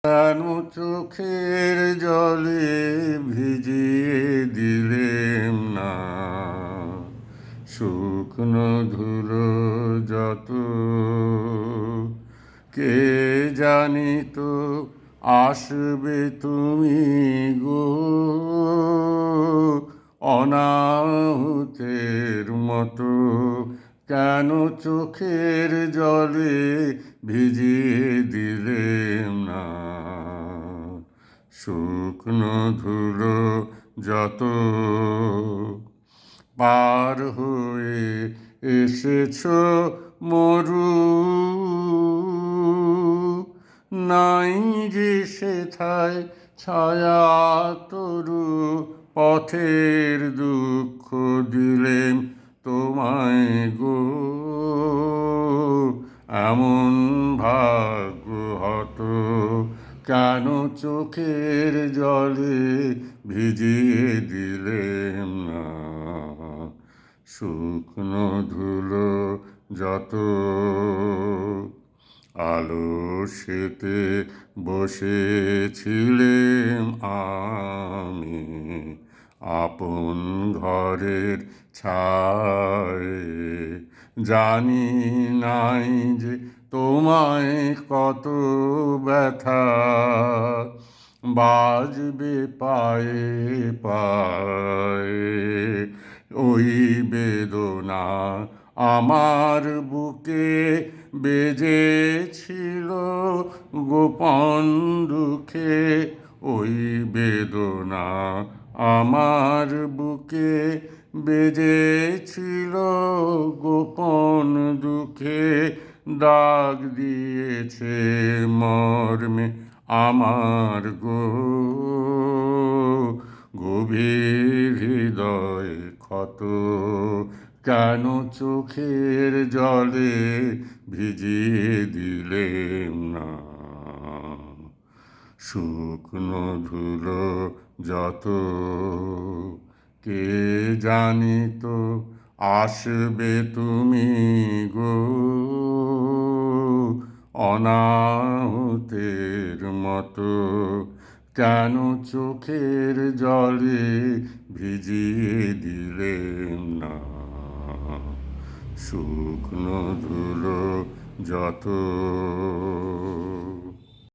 কেন চোখের জলে ভিজিয়ে দিলেম না শুকনো ধুলো যত, কে জানি তো আসবে তুমি গো অনাহুতের মতো। কেন চোখের জলে ভিজিয়ে দিলেম না শুকনো ধুলো যত, পার হয়ে এসেছ মরু, নাই যে সেথায় ছায়া তরু, পথের দুঃখ দিলেম তোমায় গো এমন ভাগ্য হতো। কেন চোখের জলে ভিজিয়ে দিলেম না শুকনো ধুলো যত। আলস্যেতে বসেছিলেম আমি আপন ঘরের ছায়ে, জানি নাই যে তোমায় কত ব্যথা বাজবে পায়ে পায়ে। ওই বেদনা আমার বুকে বেজেছিল গোপন দুঃখে, ওই বেদনা আমার বুকে বেজেছিল গোপন দুঃখে, দাগ দিয়েছে মর্মে আমার গো গভীর হৃদয় ক্ষত। কেন চোখের জলে ভিজিয়ে দিলেম না শুকনো ধুলো যত, কে জানি তো আসবে তুমি গো অনাহুতের মতো। কেন চোখের জলে ভিজিয়ে দিলেম না শুকনো ধুলো যত।